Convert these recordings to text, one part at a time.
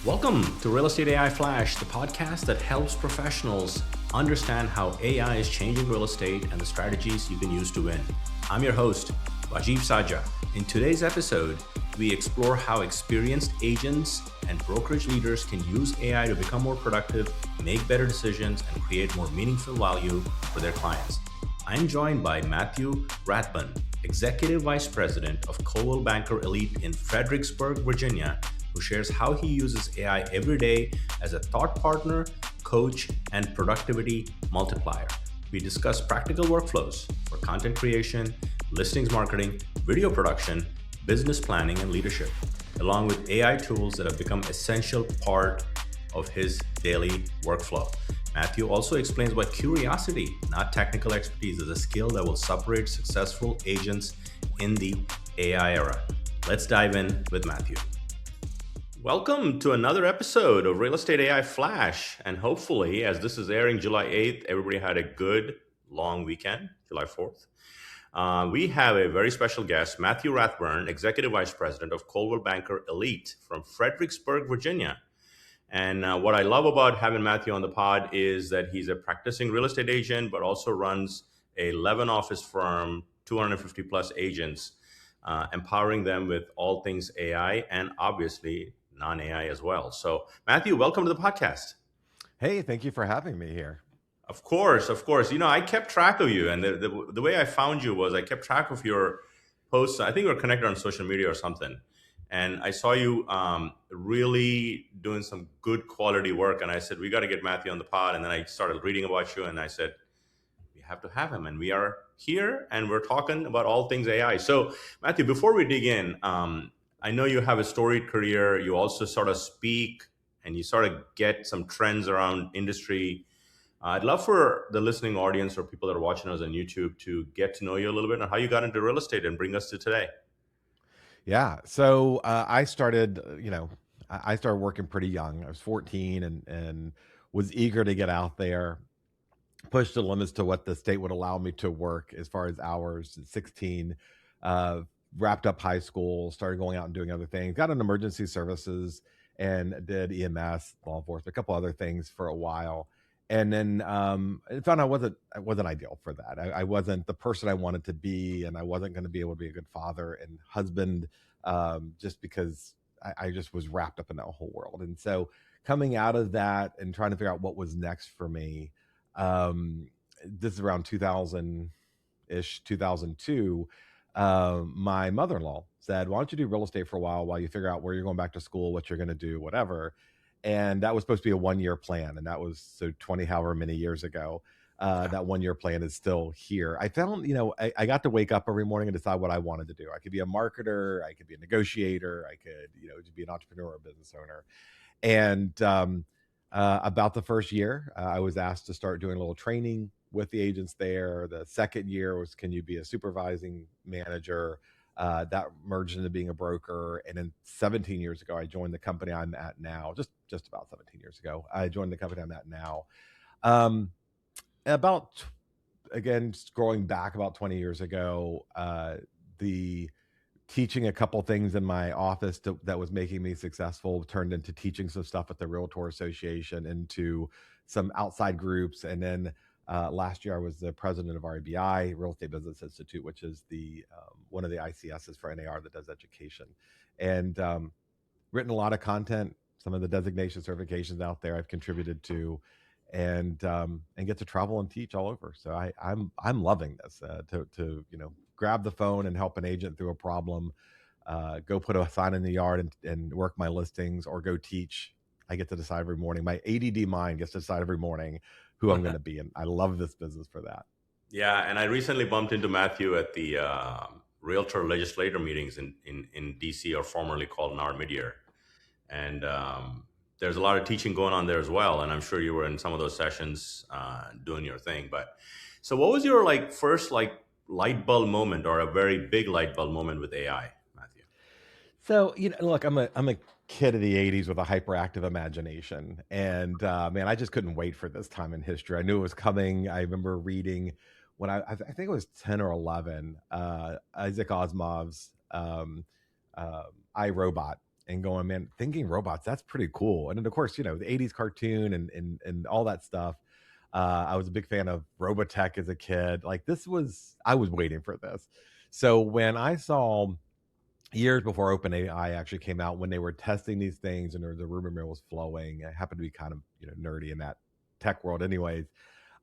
Welcome to Real Estate AI Flash, the podcast that helps professionals understand how AI is changing real estate and the strategies you can use to win. I'm your host, Rajeev Sajja. In today's episode, we explore how experienced agents and brokerage leaders can use AI to become more productive, make better decisions, and create more meaningful value for their clients. I'm joined by Matthew Rathbun, Executive Vice President of Coldwell Banker Elite in Fredericksburg, Virginia, who shares how he uses AI every day as a thought partner, coach, and productivity multiplier. We discuss practical workflows for content creation, listings marketing, video production, business planning, and leadership, along with AI tools that have become essential part of his daily workflow. Matthew also explains why curiosity, not technical expertise, is a skill that will separate successful agents in the AI era. Let's dive in with Matthew. Welcome to another episode of Real Estate AI Flash. And hopefully, as this is airing July 8th, everybody had a good long weekend, July 4th. We have a very special guest, Matthew Rathbun, Executive Vice President of Coldwell Banker Elite from Fredericksburg, Virginia. And what I love about having Matthew on the pod is that he's a practicing real estate agent, but also runs a 11 office firm, 250 plus agents, empowering them with all things AI and obviously non-AI as well. So Matthew, welcome to the podcast. Hey, thank you for having me here. Of course. You know, I kept track of you, and the way I found you was I kept track of your posts. I think we were connected on social media or something. And I saw you really doing some good quality work. And I said, we got to get Matthew on the pod. And then I started reading about you and I said, we have to have him. And we are here and we're talking about all things AI. So Matthew, before we dig in, I know you have a storied career. You also sort of speak and you sort of get some trends around industry. I'd love for the listening audience or people that are watching us on YouTube to get to know you a little bit and how you got into real estate and bring us to today. Yeah. So I started, I started working pretty young. I was 14 and was eager to get out there, push the limits to what the state would allow me to work as far as hours. At 16, wrapped up high school, started going out and doing other things, got in emergency services and did EMS, law enforcement, a couple other things for a while. And then I found I wasn't ideal for that. I wasn't the person I wanted to be, and I wasn't going to be able to be a good father and husband just because I just was wrapped up in that whole world. And so coming out of that and trying to figure out what was next for me, this is around 2000-ish, 2002, my mother-in-law said, why don't you do real estate for a while you figure out where you're going back to school, what you're going to do, whatever. And that was supposed to be a 1-year plan. And that was so 20, however many years ago, that 1-year plan is still here. I found, I got to wake up every morning and decide what I wanted to do. I could be a marketer, I could be a negotiator, I could, be an entrepreneur or a business owner. And about the first year, I was asked to start doing a little training with the agents there. The second year was, can you be a supervising manager? That merged into being a broker. And then 17 years ago, I joined the company I'm at now, just about 17 years ago, I joined the company I'm at now. Again, scrolling back about 20 years ago, the teaching a couple things in my office that was making me successful turned into teaching some stuff at the Realtor Association, into some outside groups. And then last year, I was the president of REBI, Real Estate Business Institute, which is the one of the ICSs for NAR that does education, and written a lot of content. Some of the designation certifications out there I've contributed to, and get to travel and teach all over. So I'm loving this to grab the phone and help an agent through a problem, go put a sign in the yard and work my listings, or go teach. I get to decide every morning. My ADD mind gets to decide every morning who I'm going to be. And I love this business for that. Yeah. And I recently bumped into Matthew at the Realtor legislator meetings in DC, or formerly called NAR Midyear. And there's a lot of teaching going on there as well. And I'm sure you were in some of those sessions doing your thing. But so what was your first light bulb moment, or a very big light bulb moment with AI, Matthew? So, look, I'm a kid of the 80s with a hyperactive imagination. And man, I just couldn't wait for this time in history. I knew it was coming. I remember reading when I think it was 10 or 11, Isaac Asimov's I, Robot. and going, man, thinking robots, that's pretty cool. And then of course, the 80s cartoon and all that stuff. I was a big fan of Robotech as a kid. Like I was waiting for this. So when I saw years before OpenAI actually came out, when they were testing these things and the rumor mill was flowing, I happened to be kind of nerdy in that tech world, anyways.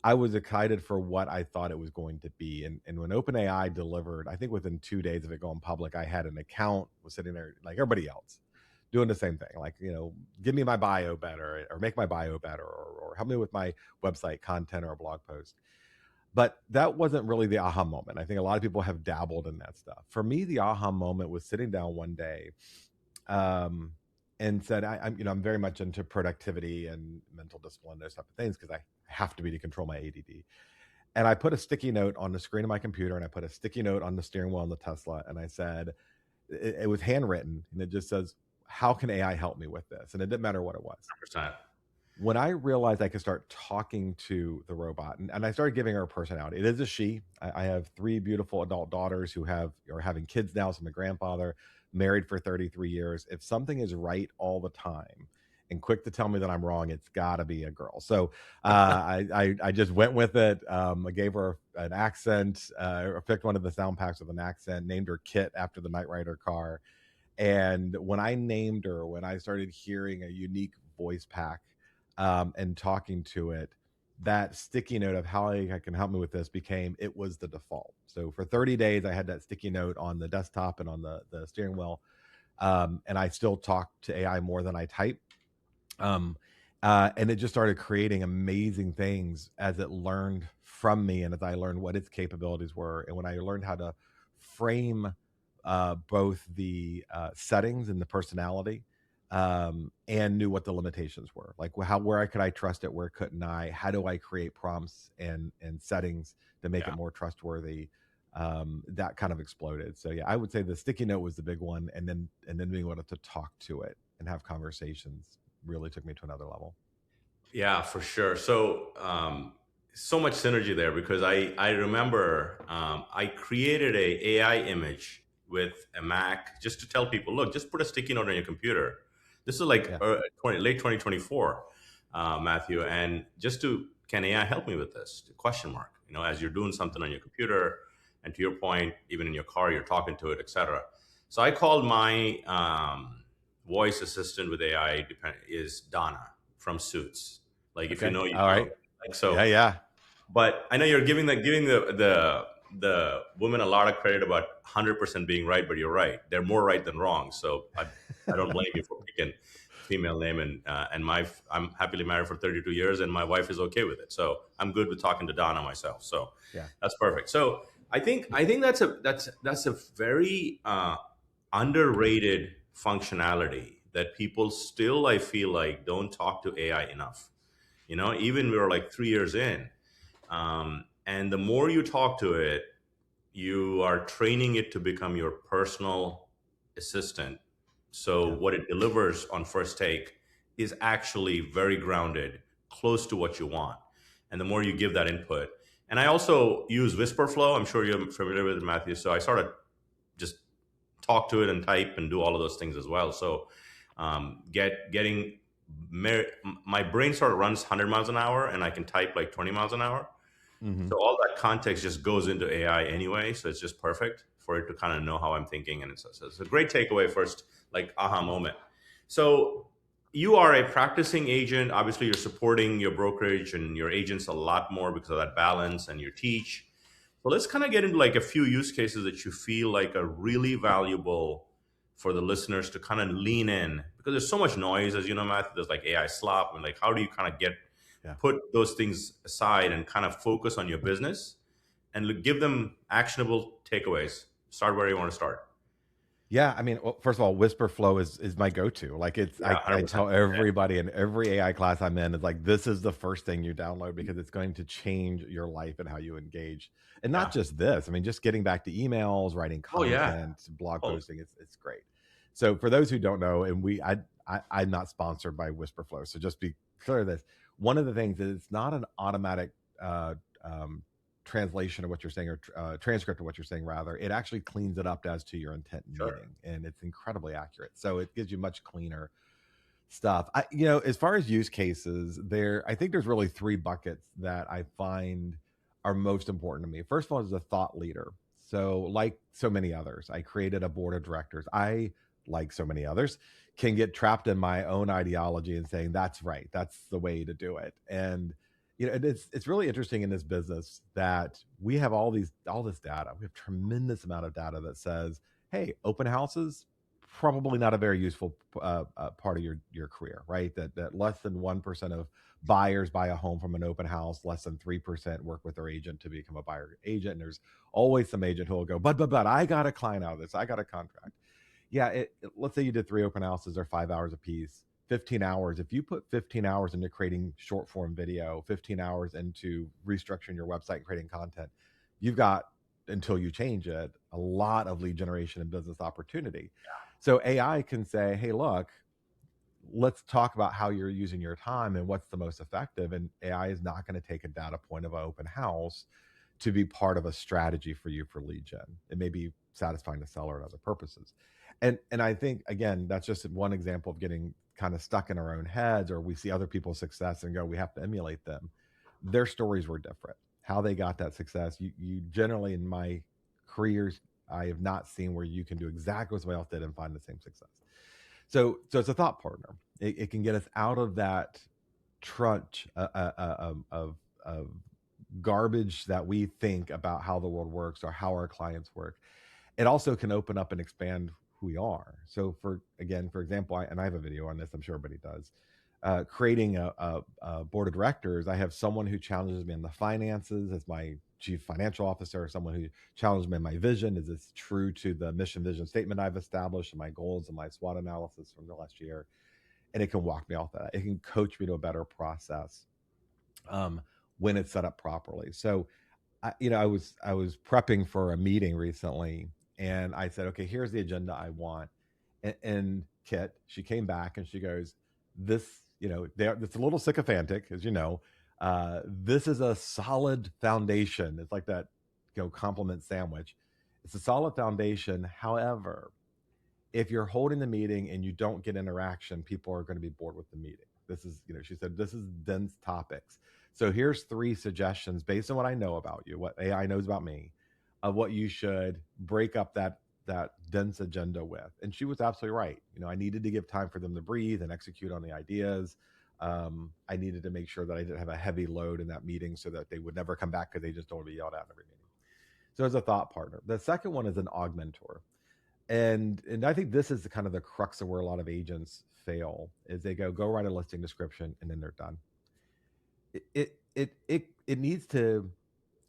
I was excited for what I thought it was going to be, and when OpenAI delivered, I think within 2 days of it going public, I had an account, was sitting there like everybody else, doing the same thing, like give me my bio better, or make my bio better, or help me with my website content or a blog post. But that wasn't really the aha moment. I think a lot of people have dabbled in that stuff. For me, the aha moment was sitting down one day, and said, I'm very much into productivity and mental discipline, those type of things, because I have to be to control my ADD. And I put a sticky note on the screen of my computer, and I put a sticky note on the steering wheel on the Tesla, and I said, it was handwritten, and it just says, how can AI help me with this? And it didn't matter what it was. 100%. When I realized I could start talking to the robot, and I started giving her a personality. It is a she. I have 3 beautiful adult daughters who are having kids now. So I'm a grandfather, married for 33 years. If something is right all the time and quick to tell me that I'm wrong, it's got to be a girl. So I just went with it. I gave her an accent. I picked one of the sound packs with an accent, named her Kit after the Knight Rider car. And when I named her, when I started hearing a unique voice pack, and talking to it, that sticky note of how I can help me with this it was the default. So for 30 days, I had that sticky note on the desktop and on the steering wheel. And I still talk to AI more than I type. And it just started creating amazing things as it learned from me, and as I learned what its capabilities were. And when I learned how to frame both the settings and the personality, and knew what the limitations were, like where could I trust it, where couldn't I, how do I create prompts and settings to make it more trustworthy, that kind of exploded. So yeah, I would say the sticky note was the big one, and then being able to talk to it and have conversations really took me to another level. Yeah, for sure. So so much synergy there, because I remember I created a AI image with a Mac just to tell people, look, just put a sticky note on your computer. This is like late 2024, Matthew, and can AI help me with this? Question mark. As you're doing something on your computer, and to your point, even in your car, you're talking to it, etc. So I called my voice assistant with AI is Donna from Suits. Like, if you know, all right. Like, so, yeah. But I know you're giving the woman a lot of credit about 100% being right, but you're right. They're more right than wrong. So I don't blame you for picking female name, and I'm happily married for 32 years, and my wife is okay with it. So I'm good with talking to Donna myself. So that's perfect. So I think that's a very underrated functionality that people still, I feel like, don't talk to AI enough. Even we were like 3 years in, and the more you talk to it, you are training it to become your personal assistant. So what it delivers on first take is actually very grounded, close to what you want. And the more you give that input. And I also use Whisper Flow. I'm sure you're familiar with it, Matthew. So I sort of just talk to it and type and do all of those things as well. So getting my brain sort of runs 100 miles an hour, and I can type like 20 miles an hour. Mm-hmm. So all that context just goes into AI anyway. So it's just perfect for it to kind of know how I'm thinking. And it's a great takeaway first, like aha moment. So you are a practicing agent. Obviously, you're supporting your brokerage and your agents a lot more because of that balance, and you teach. So let's kind of get into like a few use cases that you feel like are really valuable for the listeners to kind of lean in, because there's so much noise, as you know, Matthew. There's like AI slop, and like, how do you kind of put those things aside and kind of focus on your business and give them actionable takeaways? Start where you want to start. Yeah, I mean, well, first of all, Whisper Flow is my go-to. Like, I tell everybody in every AI class I'm in, it's like, this is the first thing you download, because it's going to change your life and how you engage. And not just this. I mean, just getting back to emails, writing content, blog posting, it's great. So for those who don't know, and I'm not sponsored by Whisper Flow, so just be clear of this. One of the things is, it's not an automatic translation of what you're saying, or transcript of what you're saying rather. It actually cleans it up as to your intent in Sure. meeting, and it's incredibly accurate. So it gives you much cleaner stuff. As far as use cases, I think there's really three buckets that I find are most important to me. First of all is a thought leader. So like so many others, I created a board of directors. I, like so many others, can get trapped in my own ideology and saying that's right, that's the way to do it. And it's really interesting in this business that we have all this data. We have tremendous amount of data that says, hey, open houses, probably not a very useful part of your career, right? That less than 1% of buyers buy a home from an open house, less than 3% work with their agent to become a buyer agent. And there's always some agent who will go, but I got a client out of this, I got a contract. Yeah, let's say you did 3 open houses, or 5 hours a piece, 15 hours. If you put 15 hours into creating short form video, 15 hours into restructuring your website and creating content, you've got, until you change it, a lot of lead generation and business opportunity. So AI can say, hey, look, let's talk about how you're using your time and what's the most effective. And AI is not going to take a data point of an open house to be part of a strategy for you for lead gen. It may be satisfying the seller at other purposes. And I think, again, that's just one example of getting kind of stuck in our own heads, or we see other people's success and go, we have to emulate them. Their stories were different. How they got that success, you generally, in my careers, I have not seen where you can do exactly what somebody else did and find the same success. So it's a thought partner. It can get us out of that trunch of garbage that we think about how the world works or how our clients work. It also can open up and expand who we are. So for example, I have a video on this, I'm sure everybody does. Creating a board of directors, I have someone who challenges me in the finances as my chief financial officer, someone who challenges me in my vision. Is this true to the mission vision statement I've established and my goals and my SWOT analysis from the last year? And it can walk me off that. It can coach me to a better process when it's set up properly. So, I was prepping for a meeting recently, and I said, okay, here's the agenda I want. And Kit, she came back and she goes, this, it's a little sycophantic, as you know. This is a solid foundation. It's like that, compliment sandwich. It's a solid foundation. However, if you're holding the meeting and you don't get interaction, people are going to be bored with the meeting. This is, she said, this is dense topics. So here's 3 suggestions based on what I know about you, what AI knows about me, of what you should break up that dense agenda with. And she was absolutely right. I needed to give time for them to breathe and execute on the ideas. I needed to make sure that I didn't have a heavy load in that meeting so that they would never come back because they just don't want to be yelled at in every meeting. So as a thought partner. The second one is an augmenter. And I think this is kind of the crux of where a lot of agents fail, is they go write a listing description and then they're done. It needs to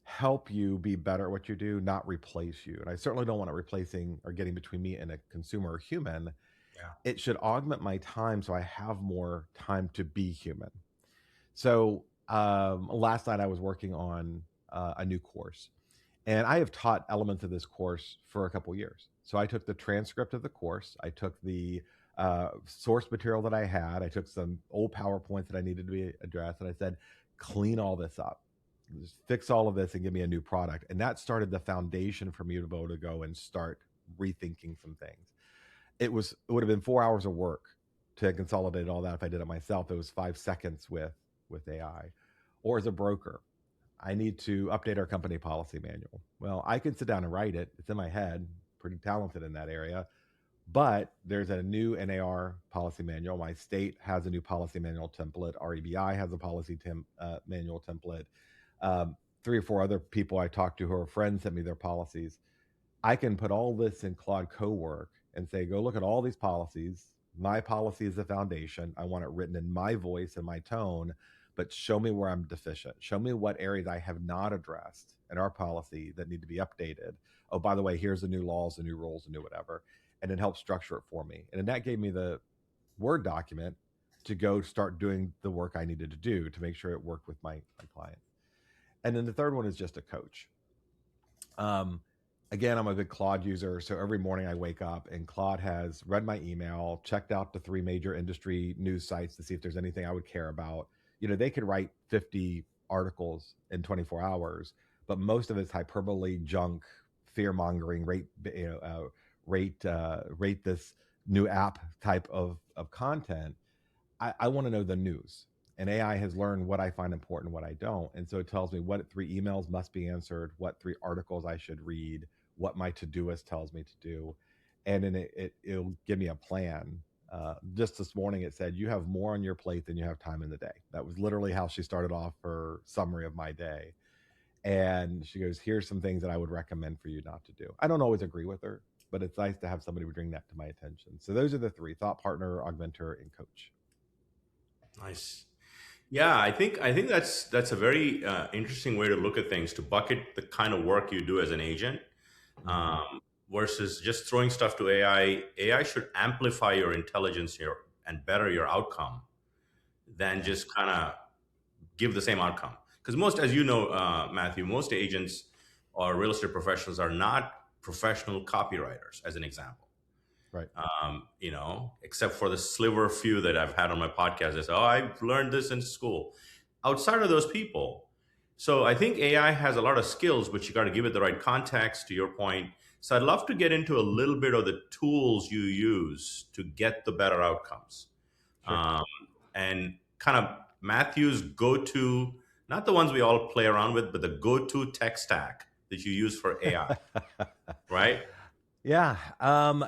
help you be better at what you do, not replace you. And I certainly don't want it replacing or getting between me and a consumer or human. Yeah. It should augment my time so I have more time to be human. So last night I was working on a new course, and I have taught elements of this course for a couple years. So I took the transcript of the course, I took the source material that I had, I took some old PowerPoints that I needed to be addressed, and I said, clean all this up, just fix all of this and give me a new product. And that started the foundation for me to be able to go and start rethinking some things. It would have been 4 hours of work to consolidate all that if I did it myself. It was 5 seconds with AI. Or as a broker, I need to update our company policy manual. Well, I can sit down and write it. It's in my head, pretty talented in that area. But there's a new NAR policy manual. My state has a new policy manual template. REBI has a policy manual template. 3 or 4 other people I talked to who are friends sent me their policies. I can put all this in Claude Cowork and say, go look at all these policies. My policy is the foundation. I want it written in my voice and my tone, but show me where I'm deficient. Show me what areas I have not addressed in our policy that need to be updated. Oh, by the way, here's the new laws, the new rules, the new whatever. And then help structure it for me. And then that gave me the Word document to go start doing the work I needed to do to make sure it worked with my client. And then the third one is just a coach. Again, I'm a big Claude user. So every morning I wake up and Claude has read my email, checked out the 3 major industry news sites to see if there's anything I would care about. They could write 50 articles in 24 hours, but most of it's hyperbole, junk, fear mongering, rate this new app type of content. I want to know the news. And AI has learned what I find important, what I don't. And so it tells me what 3 emails must be answered, what 3 articles I should read, what my to-doist tells me to do. And then it'll give me a plan. Just this morning, it said, you have more on your plate than you have time in the day. That was literally how she started off her summary of my day. And she goes, here's some things that I would recommend for you not to do. I don't always agree with her, but it's nice to have somebody bring that to my attention. So those are the 3: thought partner, augmenter, and coach. Nice. Yeah, I think that's a very interesting way to look at things, to bucket the kind of work you do as an agent, versus just throwing stuff to AI. AI should amplify your intelligence here and better your outcome than just kind of give the same outcome. Because most, as you know, Matthew, most agents or real estate professionals are not professional copywriters, as an example. Right. Except for the sliver few that I've had on my podcast. They say, oh, I learned this in school. Outside of those people. So I think AI has a lot of skills, but you got to give it the right context, to your point. So I'd love to get into a little bit of the tools you use to get the better outcomes. Sure. And kind of Matthew's go-to, not the ones we all play around with, but the go-to tech stack that you use for AI, right? Yeah. I'm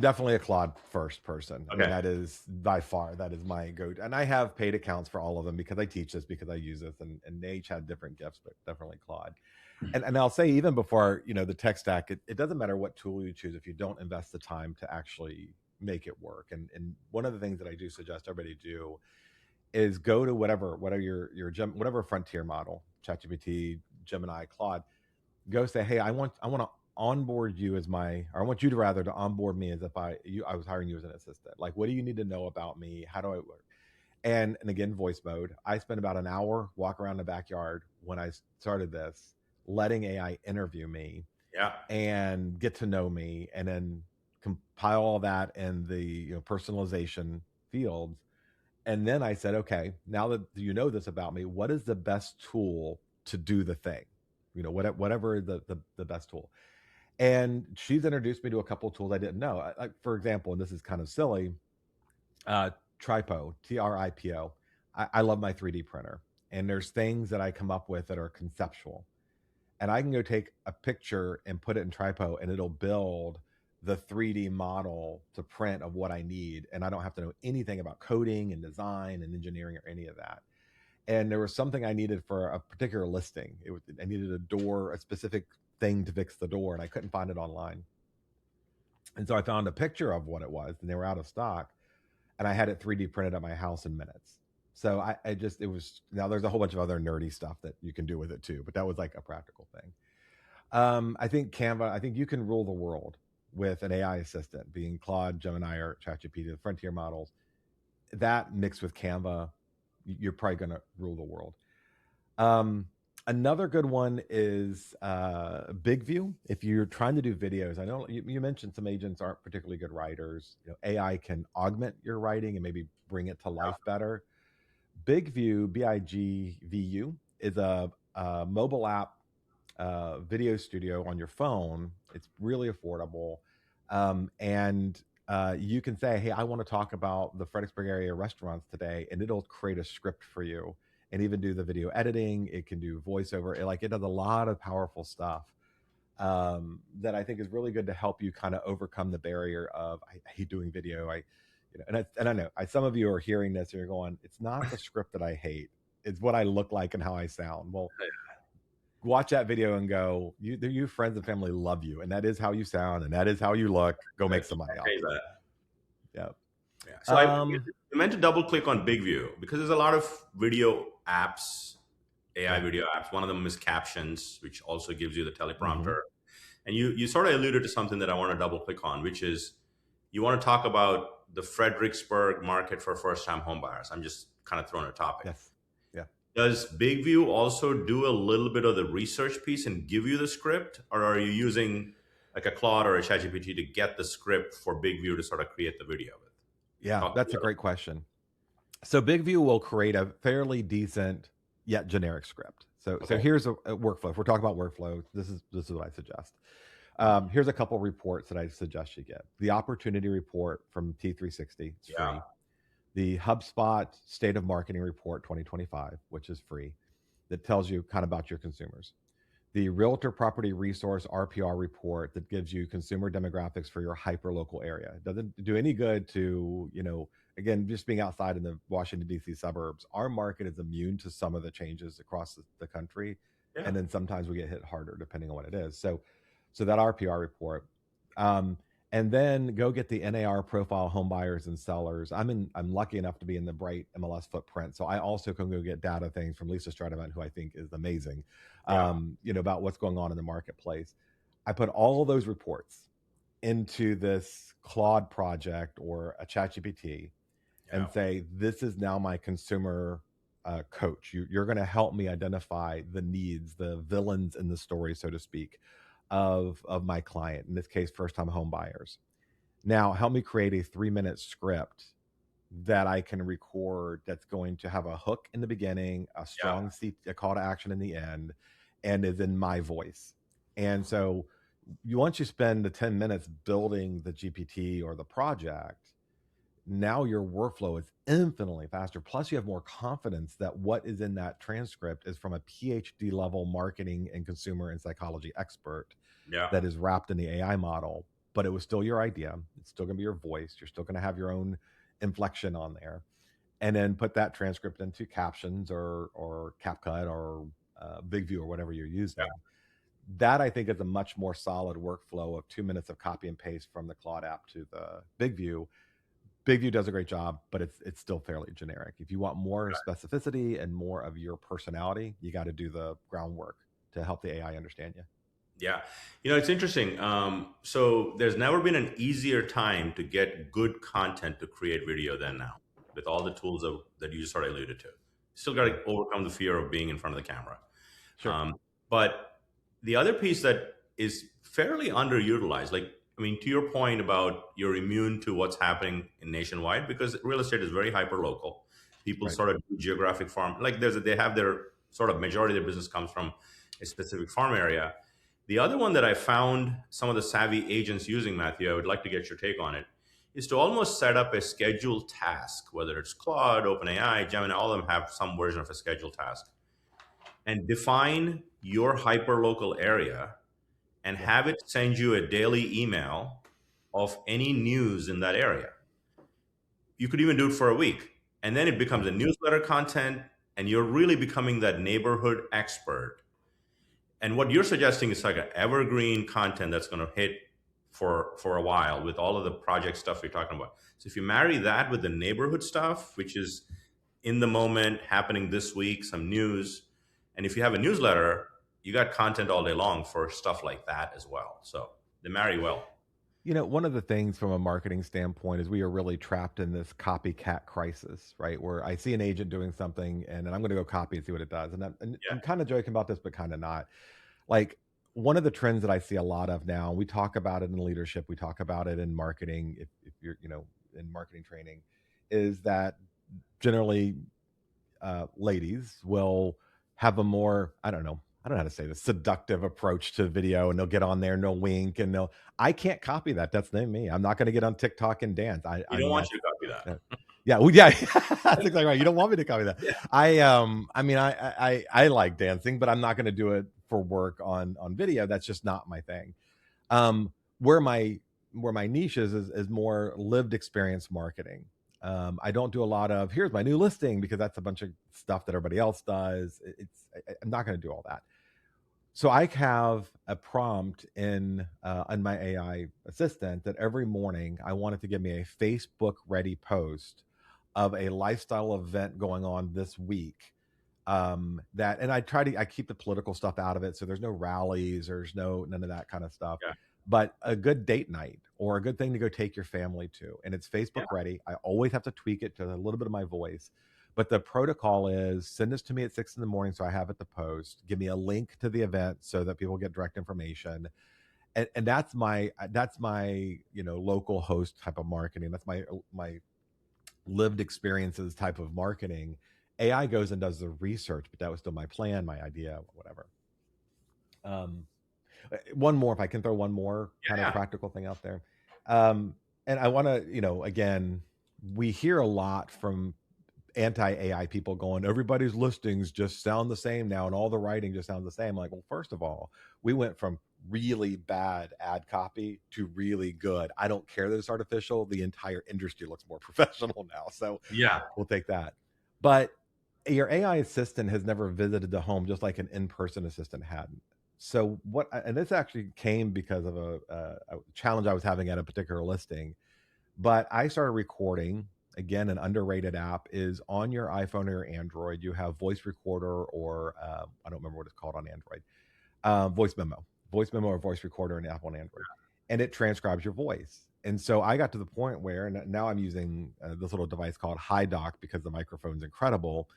definitely a Claude first person. I mean, Okay. that is by far, that is my go-to. And I have paid accounts for all of them because I teach this, because I use this, and they each had different gifts, but definitely Claude. And I'll say, even before, the tech stack, it doesn't matter what tool you choose if you don't invest the time to actually make it work. And one of the things that I do suggest everybody do is go to whatever whatever frontier model, ChatGPT, Gemini, Claude. Go say, hey, I want to onboard you as or I want you to rather to onboard me as if I was hiring you as an assistant. Like, what do you need to know about me? How do I work? And again, voice mode. I spent about an hour walk around the backyard when I started this, letting AI interview me, Yeah. and get to know me, and then compile all that in the personalization fields. And then I said, okay, now that you know this about me, what is the best tool to do the thing? Whatever the best tool. And she's introduced me to a couple of tools I didn't know. For example, and this is kind of silly, Tripo, TRIPO. I love my 3D printer. And there's things that I come up with that are conceptual. And I can go take a picture and put it in Tripo, and it'll build the 3D model to print of what I need. And I don't have to know anything about coding and design and engineering or any of that. And there was something I needed for a particular listing. I needed a specific thing to fix the door, and I couldn't find it online. And so I found a picture of what it was, and they were out of stock, and I had it 3D printed at my house in minutes. So now there's a whole bunch of other nerdy stuff that you can do with it too, but that was like a practical thing. I think Canva, I think you can rule the world with an AI assistant, being Claude, Gemini, or ChatGPT, the frontier models. That mixed with Canva, you're probably going to rule the world. Another good one is Big View. If you're trying to do videos, I know you mentioned some agents aren't particularly good writers. AI can augment your writing and maybe bring it to life better. Big View, BIGVU, is a mobile app video studio on your phone. It's really affordable. And you can say, hey, I want to talk about the Fredericksburg area restaurants today, and it'll create a script for you and even do the video editing. It can do voiceover. It does a lot of powerful stuff that I think is really good to help you kind of overcome the barrier of, I hate doing video. And I know some of you are hearing this and you're going, it's not the script that I hate. It's what I look like and how I sound. Well, watch that video and go, your friends and family love you, and that is how you sound, and that is how you look. Go make some money off it. Yeah. So I meant to double click on Big View because there's a lot of video apps, AI video apps. One of them is Captions, which also gives you the teleprompter. And you sort of alluded to something that I want to double click on, which is you want to talk about the Fredericksburg market for first-time home buyers. I'm just kind of throwing a topic. Yes. Yeah. Does Big View also do a little bit of the research piece and give you the script, or are you using like a Claude or a ChatGPT to get the script for Big View to sort of create the video with? Yeah, that's a great question. So Big View will create a fairly decent yet generic script. So here's a workflow. If we're talking about workflow, this is what I suggest. Here's a couple reports that I suggest you get. The opportunity report from T360, it's Yeah. free. The HubSpot State of Marketing Report 2025, which is free, that tells you kind of about your consumers. The Realtor Property Resource RPR report that gives you consumer demographics for your hyperlocal area. It doesn't do any good to, again, just being outside in the Washington, D.C. suburbs. Our market is immune to some of the changes across the country. Yeah. And then sometimes we get hit harder depending on what it is. So that RPR report. And then go get the NAR profile home buyers and sellers. I'm lucky enough to be in the Bright MLS footprint, so I also can go get data things from Lisa Stradivant, who I think is amazing, about what's going on in the marketplace. I put all of those reports into this Claude project or a ChatGPT and say, this is now my consumer coach. You're going to help me identify the needs, the villains in the story, so to speak, of my client, in this case, first-time home buyers. Now, help me create a 3-minute script that I can record that's going to have a hook in the beginning, a strong a call to action in the end, and is in my voice. And so once you spend the 10 minutes building the GPT or the project, now your workflow is infinitely faster. Plus, you have more confidence that what is in that transcript is from a PhD level marketing and consumer and psychology expert that is wrapped in the AI model. But it was still your idea. It's still going to be your voice. You're still going to have your own inflection on there. And then put that transcript into captions or CapCut or BigView or whatever you're using. That, I think, is a much more solid workflow of 2 minutes of copy and paste from the Claude app to the BigView. BigView does a great job, but it's still fairly generic. If you want more specificity and more of your personality, you got to do the groundwork to help the AI understand you. Yeah. It's interesting. So there's never been an easier time to get good content to create video than now, with all the tools that you just sort of alluded to. Still got to overcome the fear of being in front of the camera. Sure. But the other piece that is fairly underutilized, to your point about you're immune to what's happening in nationwide, because real estate is very hyper local. People sort of do geographic farm, they have their sort of majority of their business comes from a specific farm area. The other one that I found some of the savvy agents using, Matthew, I would like to get your take on it, is to almost set up a scheduled task, whether it's Claude, OpenAI, Gemini, all of them have some version of a scheduled task, and define your hyperlocal area and have it send you a daily email of any news in that area. You could even do it for a week, and then it becomes a newsletter content, and you're really becoming that neighborhood expert. And what you're suggesting is like an evergreen content that's going to hit for a while with all of the project stuff you're talking about. So if you marry that with the neighborhood stuff, which is in the moment, happening this week, some news, and if you have a newsletter, you got content all day long for stuff like that as well. So they marry well. One of the things from a marketing standpoint is we are really trapped in this copycat crisis, right? Where I see an agent doing something and then I'm going to go copy and see what it does. And I'm kind of joking about this, but kind of not. Like, one of the trends that I see a lot of now, we talk about it in leadership, we talk about it in marketing, if you're, in marketing training, is that generally ladies will have a more, I don't know how to say this, seductive approach to video, and they'll get on there and they'll wink and I can't copy that. That's me. I'm not going to get on TikTok and dance. I don't want you to copy that. Yeah. Well, yeah, that's exactly right. You don't want me to copy that. Yeah. I like dancing, but I'm not going to do it for work on video. That's just not my thing. Where my niche is more lived experience marketing. I don't do a lot of here's my new listing, because that's a bunch of stuff that everybody else does. I'm not going to do all that. So I have a prompt in my AI assistant that every morning I want it to give me a Facebook ready post of a lifestyle event going on this week. And I keep the political stuff out of it. So there's no rallies, there's none of that kind of stuff. Yeah. But a good date night or a good thing to go take your family to. And it's Facebook ready. I always have to tweak it to a little bit of my voice. But the protocol is send this to me at 6 a.m. so I have it to post. Give me a link to the event so that people get direct information. And that's my local host type of marketing. That's my lived experiences type of marketing. AI goes and does the research, but that was still my plan, my idea, whatever. One more, if I can throw one more kind of practical thing out there. And I want to, again, we hear a lot from anti-AI people going, everybody's listings just sound the same now, and all the writing just sounds the same. Like, well, first of all, we went from really bad ad copy to really good. I don't care that it's artificial. The entire industry looks more professional now. So Yeah. we'll take that. But your AI assistant has never visited the home just like an in-person assistant hadn't. So and this actually came because of a challenge I was having at a particular listing, but I started recording. Again, an underrated app is on your iPhone or your Android. You have voice recorder, or I don't remember what it's called on Android, voice memo or voice recorder in Apple and Android, and it transcribes your voice. And so I got to the point where, and now I'm using this little device called HiDoc because the microphone's incredible.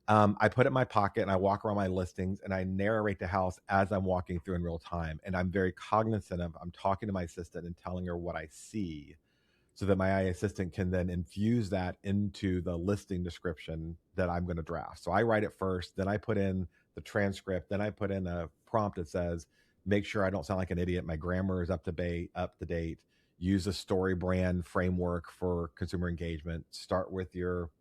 I put it in my pocket and I walk around my listings and I narrate the house as I'm walking through in real time. And I'm very cognizant of, I'm talking to my assistant and telling her what I see, so that my AI assistant can then infuse that into the listing description that I'm going to draft. So I write it first, then I put in the transcript, then I put in a prompt that says, make sure I don't sound like an idiot. My grammar is up to date. Use a story brand framework for consumer engagement. Start with your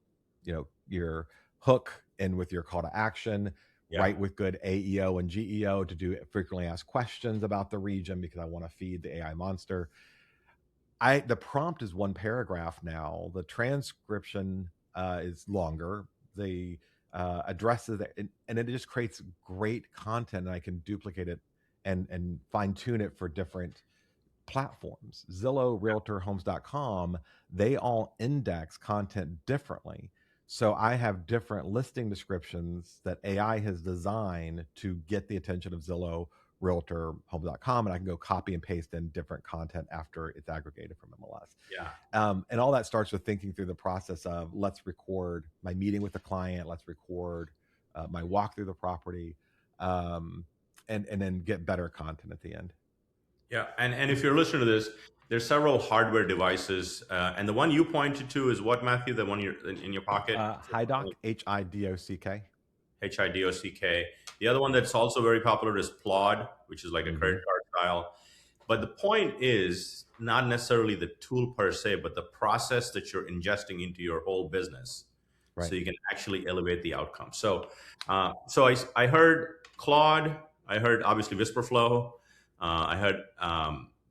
hook and with your call to action. Write with good AEO and GEO to do frequently asked questions about the region, because I want to feed the AI monster. The prompt is one paragraph now. The transcription is longer. The addresses, and it just creates great content, and I can duplicate it and fine tune it for different platforms. Zillow, Realtor, Homes.com, they all index content differently. So I have different listing descriptions that AI has designed to get the attention of Zillow, Realtor, Home.com, and I can go copy and paste in different content after it's aggregated from MLS. And all that starts with thinking through the process of, let's record my meeting with the client, let's record my walk through the property, and then get better content at the end. Yeah, and if you're listening to this, there's several hardware devices, and the one you pointed to is what, Matthew? The one you're in your pocket? HiDoc, HIDOCK. HIDOCK. The other one that's also very popular is Plod, which is like a credit card style. But the point is not necessarily the tool per se, but the process that you're ingesting into your whole business, so you can actually elevate the outcome. So, I heard Claude. I heard obviously WhisperFlow. I heard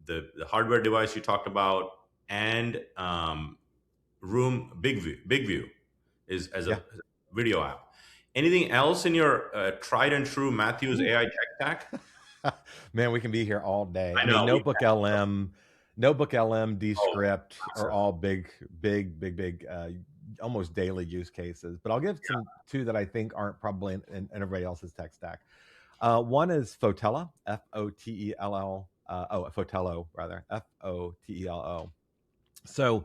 the hardware device you talked about, and Big View is as a video app. Anything else in your tried and true Matthew's AI tech stack? Man, we can be here all day. I mean, Notebook LM, Descript are all big, almost daily use cases. But I'll give two that I think aren't probably in everybody else's tech stack. One is Fotello, Fotello, Fotello rather, Fotello. So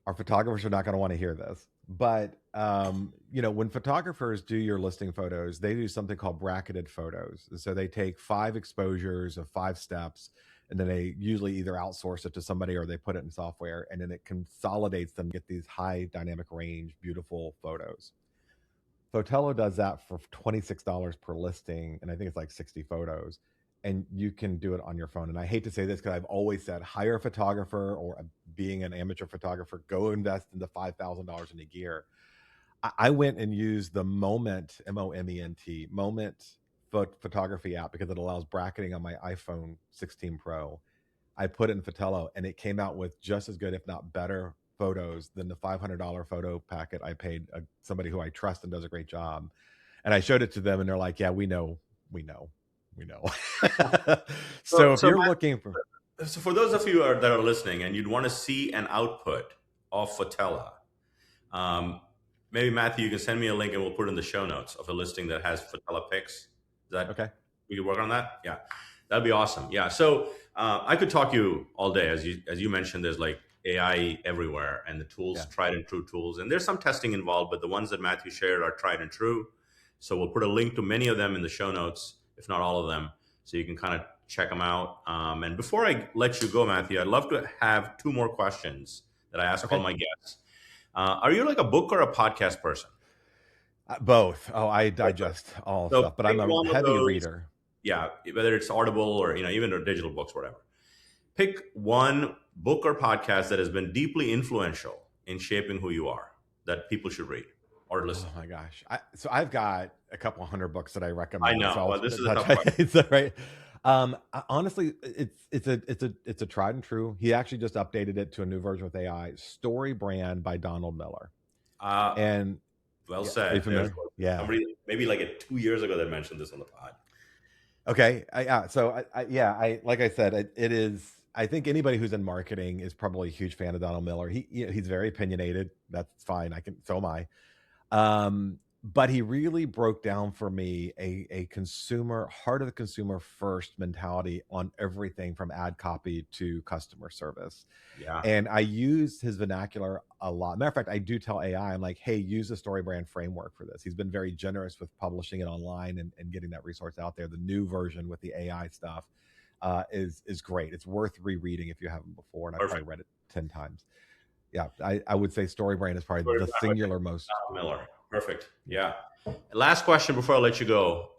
our photographers are not going to want to hear this, but when photographers do your listing photos, they do something called bracketed photos. And so they take 5 exposures of 5 steps, and then they usually either outsource it to somebody or they put it in software, and then it consolidates them to get these high dynamic range, beautiful photos. Fotello does that for $26 per listing, and I think it's like 60 photos, and you can do it on your phone. And I hate to say this because I've always said, hire a photographer, or being an amateur photographer, go invest in the $5,000 in a gear. I went and used the Moment, Moment, Moment photography app, because it allows bracketing on my iPhone 16 Pro. I put it in Fotello, and it came out with just as good, if not better, photos than the $500 photo packet I paid somebody who I trust and does a great job. And I showed it to them, and they're like, yeah, we know. So if you're looking for... So for those of you that are listening and you'd want to see an output of Fotello, maybe Matthew, you can send me a link and we'll put it in the show notes of a listing that has Fotello pics. Is that okay? We can work on that? Yeah, that'd be awesome. Yeah, so I could talk to you all day. As you mentioned, there's like AI everywhere, and the tools, tried and true tools. And there's some testing involved, but the ones that Matthew shared are tried and true. So we'll put a link to many of them in the show notes, if not all of them, so you can kind of check them out. And before I let you go, Matthew, I'd love to have 2 more questions that I ask all my guests. Are you like a book or a podcast person? Both. Oh, I digest all So stuff, but pick I'm a one of heavy those. reader. Yeah, whether it's Audible or even digital books, whatever. Pick one book or podcast that has been deeply influential in shaping who you are that people should read or listen. Oh my gosh! So I've got a couple hundred books that I I recommend. know. So Well, this is a tough question. it's right. Honestly, it's a tried and true. He actually just updated it to a new version with AI. Story Brand by Donald Miller. And Well yeah, said. are you familiar? Yeah. Somebody maybe like 2 years ago that mentioned this on the pod. Okay. So like I said, it is. I think anybody who's in marketing is probably a huge fan of Donald Miller. He's very opinionated. That's fine. So am I. But he really broke down for me a heart of the consumer first mentality on everything from ad copy to customer service. Yeah. And I use his vernacular a lot. Matter of fact, I do tell AI, I'm like, hey, use the Story Brand framework for this. He's been very generous with publishing it online and getting that resource out there. The new version with the AI stuff is great. It's worth rereading if you haven't before. And I've probably read it 10 times. Yeah, I would say Story Brand is probably the singular most. Miller. Perfect. Yeah. Last question before I let you go.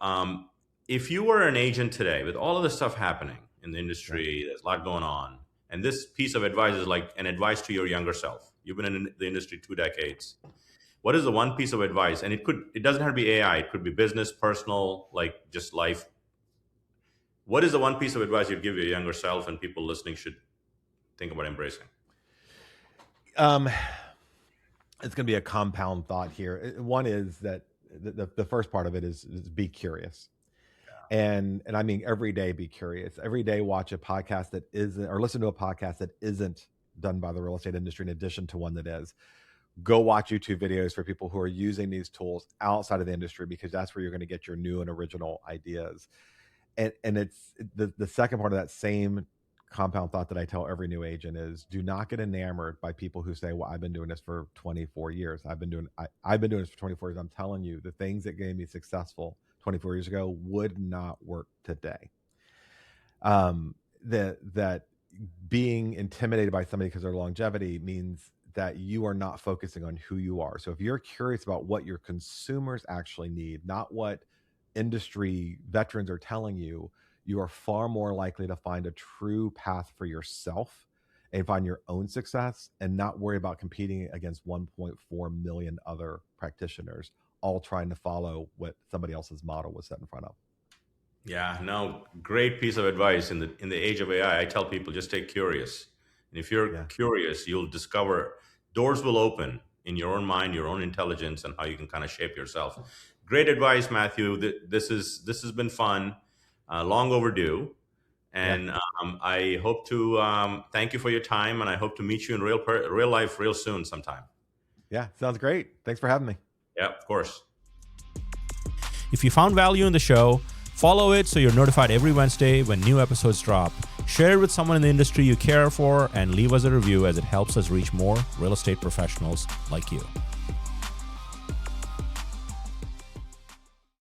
If you were an agent today with all of this stuff happening in the industry, there's a lot going on, and this piece of advice is like an advice to your younger self. You've been in the industry 2 decades. What is the one piece of advice? And it doesn't have to be AI. It could be business, personal, like just life. What is the one piece of advice you'd give your younger self and people listening should think about embracing? It's going to be a compound thought here. One is that the first part of it is be curious. Yeah. And I mean, every day be curious. Every day watch a podcast that isn't, or listen to a podcast that isn't done by the real estate industry in addition to one that is. Go watch YouTube videos for people who are using these tools outside of the industry, because that's where you're going to get your new and original ideas. And it's the second part of that same compound thought that I tell every new agent is, do not get enamored by people who say, well, I've been doing this for 24 years. I've been doing this for 24 years. I'm telling you, the things that gave me successful 24 years ago would not work today. That being intimidated by somebody because of their longevity means that you are not focusing on who you are. So if you're curious about what your consumers actually need, not what industry veterans are telling you, you are far more likely to find a true path for yourself and find your own success and not worry about competing against 1.4 million other practitioners, all trying to follow what somebody else's model was set in front of. Yeah, no, great piece of advice. In the age of AI, I tell people just stay curious. And if you're curious, you'll discover doors will open in your own mind, your own intelligence, and how you can kind of shape yourself. Great advice, Matthew. This has been fun. Long overdue, and I hope to thank you for your time, and I hope to meet you in real life real soon sometime. Yeah, sounds great. Thanks for having me. Yeah, of course. If you found value in the show, follow it so you're notified every Wednesday when new episodes drop. Share it with someone in the industry you care for, and leave us a review, as it helps us reach more real estate professionals like you.